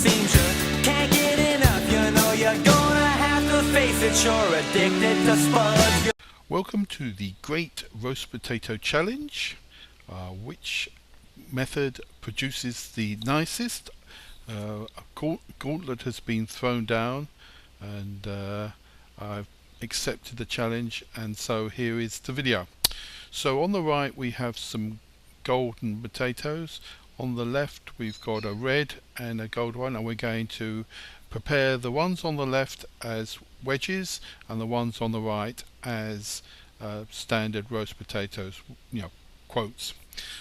seems you can't get enough. You know you're gonna have to face it. You're addicted to spuds. Welcome to the Great Roast Potato Challenge. Which method produces the nicest? A gauntlet has been thrown down, and I've accepted the challenge, and so here is the video. So on the right we have some golden potatoes. On the left we've got a red and a gold one, and we're going to prepare the ones on the left as wedges and the ones on the right as standard roast potatoes, quotes.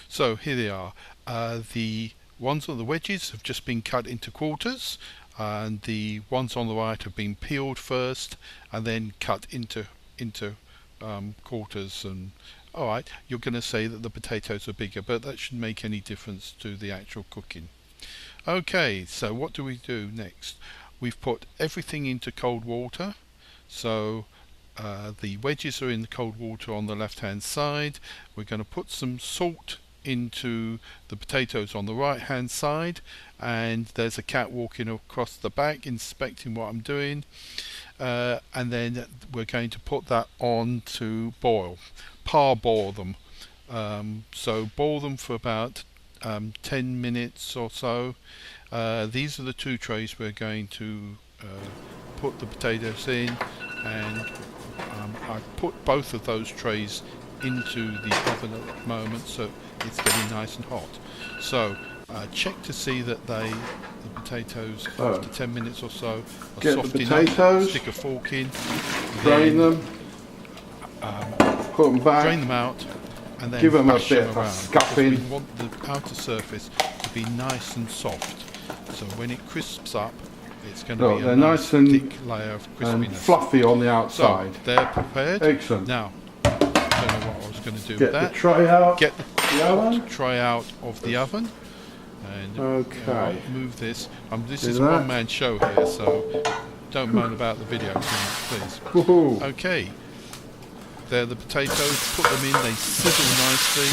So here they are. The ones on the wedges have just been cut into quarters, and the ones on the right have been peeled first and then cut into quarters. And alright, you're going to say that the potatoes are bigger, but that shouldn't make any difference to the actual cooking. Okay, so what do we do next? We've put everything into cold water. So the wedges are in the cold water on the left hand side. We're going to put some salt into the potatoes on the right hand side, and there's a cat walking across the back inspecting what I'm doing, and then we're going to put that on to boil, parboil them. So boil them for about 10 minutes or so. These are the two trays we're going to put the potatoes in, and I've put both of those trays into the oven at the moment, so it's getting nice and hot. So check to see that the potatoes after 10 minutes or so are soft enough. Stick a fork in, drain them, put them back, drain them out, and then give them a mash bit them of around. scuffing. We want the outer surface to be nice and soft, so when it crisps up, it's going to be a nice and thick layer of crispiness. And fluffy on the outside. So they're prepared. Excellent. Now, I don't know what I was going to do with that. Get the tray out. Get the oven. Tray out of the oven. And okay. Move this. This is a one-man show here, so don't moan about the video too much, please. Woohoo. Okay. There are the potatoes. Put them in. They sizzle nicely.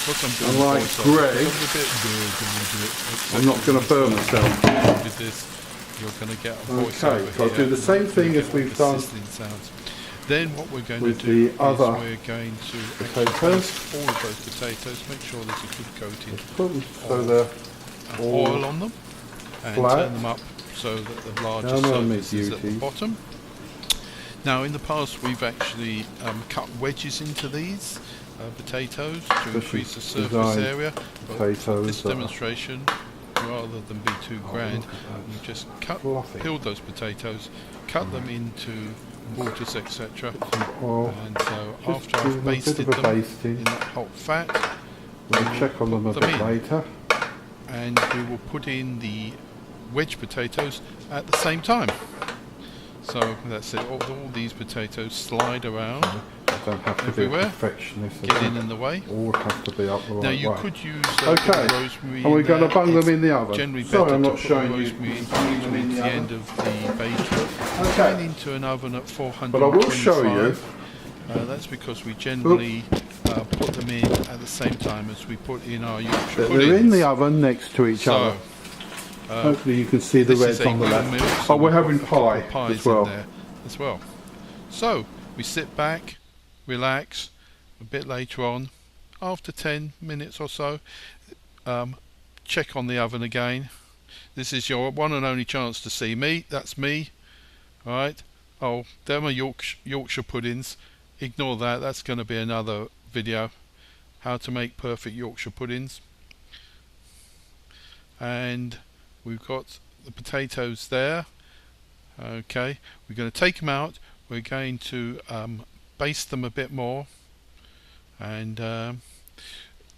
What I'm doing I'm not going to burn myself. With this, you're going to get a voiceover Okay, so I'll do the same thing as we've done sounds. Then what we're going with to do the other is we're going to potatoes. all of those potatoes. Make sure there's a good coating Put them so they're all oil on them, and flat. turn them up so that the larger surface is at the bottom. Now, in the past, we've actually cut wedges into these potatoes to increase the surface area. But for this demonstration, rather than be too grand, you just peel those potatoes, cut them into quarters, etc. And so after I've basted them in that hot fat, we'll check on them a bit later, and we will put in the wedge potatoes at the same time. So that's it. All these potatoes slide around. Don't have to everywhere. Be a perfectionist. Get in the way. All has to be up the right way. Now you could use rosemary. Are we going to bung them in the oven? Generally Sorry, I'm better not to showing put you. rosemary in the end of the baking. Okay. Going into an oven at 425. But I will show you. That's because we generally put them in at the same time as we put in our Yorkshire puddings. They're in the oven next to each other. Hopefully you can see the reds on the left. So we're having pie as well. In there as well. So we sit back, relax. A bit later on, after 10 minutes or so, check on the oven again. This is your one and only chance to see me. That's me. Alright. Oh, they're my Yorkshire puddings. Ignore that. That's going to be another video. How to make perfect Yorkshire puddings. And we've got the potatoes there. Okay. We're going to take them out. We're going to baste them a bit more. And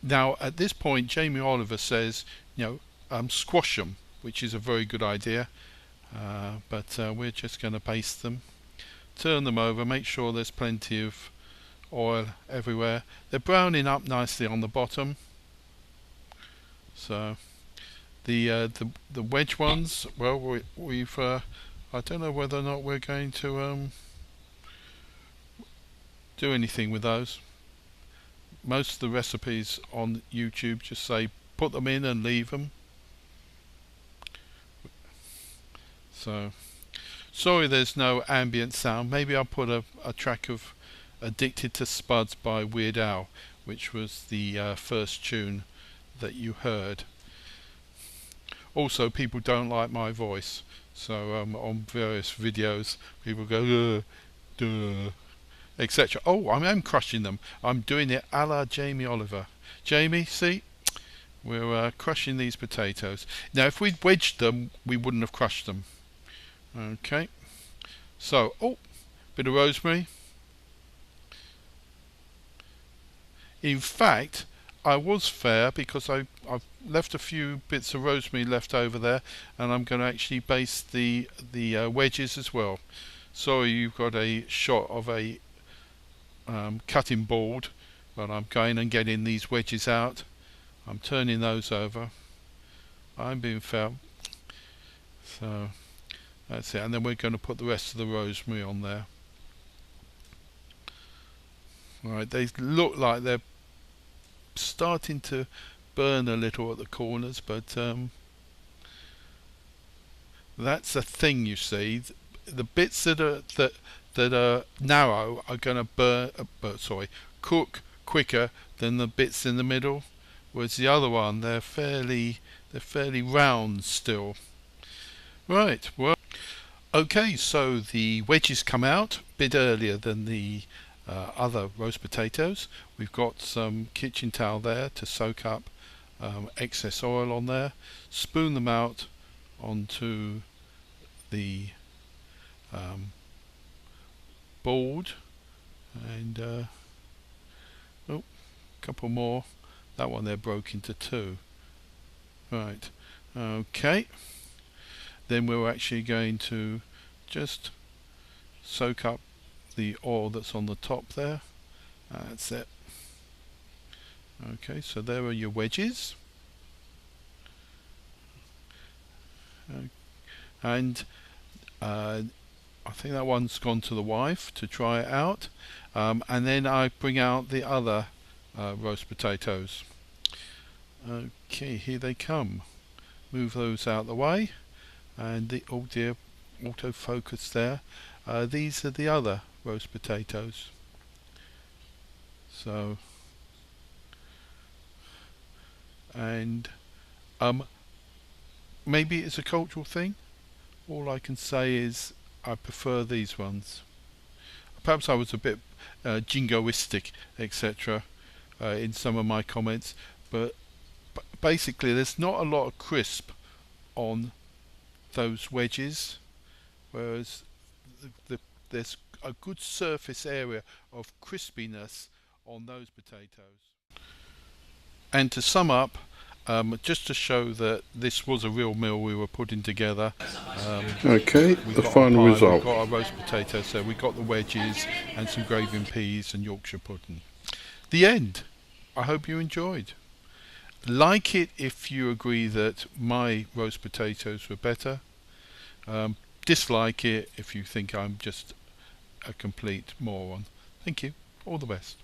now at this point Jamie Oliver says, squash them, which is a very good idea, but we're just going to baste them, turn them over, make sure there's plenty of oil everywhere. They're browning up nicely on the bottom. So the wedge ones, well, we've I don't know whether or not we're going to do anything with those. Most of the recipes on YouTube just say put them in and leave them. So sorry there's no ambient sound. Maybe I'll put a track of Addicted to Spuds by Weird Al, which was the first tune that you heard. Also, people don't like my voice, so on various videos people go duh, etc. Oh, I am crushing them. I'm doing it a la Jamie Oliver. Jamie, see, we're crushing these potatoes. Now if we'd wedged them we wouldn't have crushed them. Okay, so bit of rosemary. In fact, I was fair because I've left a few bits of rosemary left over there, and I'm going to actually baste the wedges as well. Sorry you've got a shot of a cutting board, but I'm going and getting these wedges out. I'm turning those over. I'm being fair. So that's it, and then we're going to put the rest of the rosemary on there. Right, they look like they're starting to burn a little at the corners, but that's a thing, you see. The bits that are narrow are going to cook quicker than the bits in the middle, whereas the other one they're fairly round still. Right, well, okay, so the wedges come out a bit earlier than the other roast potatoes. We've got some kitchen towel there to soak up excess oil on there. Spoon them out onto the board, and a couple more. That one there broke into two. Right, okay. Then we're actually going to just soak up the oil that's on the top there. That's it. Okay, so there are your wedges. And I think that one's gone to the wife to try it out. And then I bring out the other roast potatoes. Okay, here they come. Move those out of the way. And the, oh dear, autofocus there. These are the other roast potatoes. So, and maybe it's a cultural thing. All I can say is I prefer these ones. Perhaps I was a bit jingoistic, etc. In some of my comments, but basically there's not a lot of crisp on those wedges, whereas there's a good surface area of crispiness on those potatoes. And to sum up, just to show that this was a real meal we were putting together. Okay, the final result. We got our roast potatoes, so we got the wedges and some gravy and peas and Yorkshire pudding. The end. I hope you enjoyed. Like it if you agree that my roast potatoes were better. Dislike it if you think I'm just a complete moron. Thank you. All the best.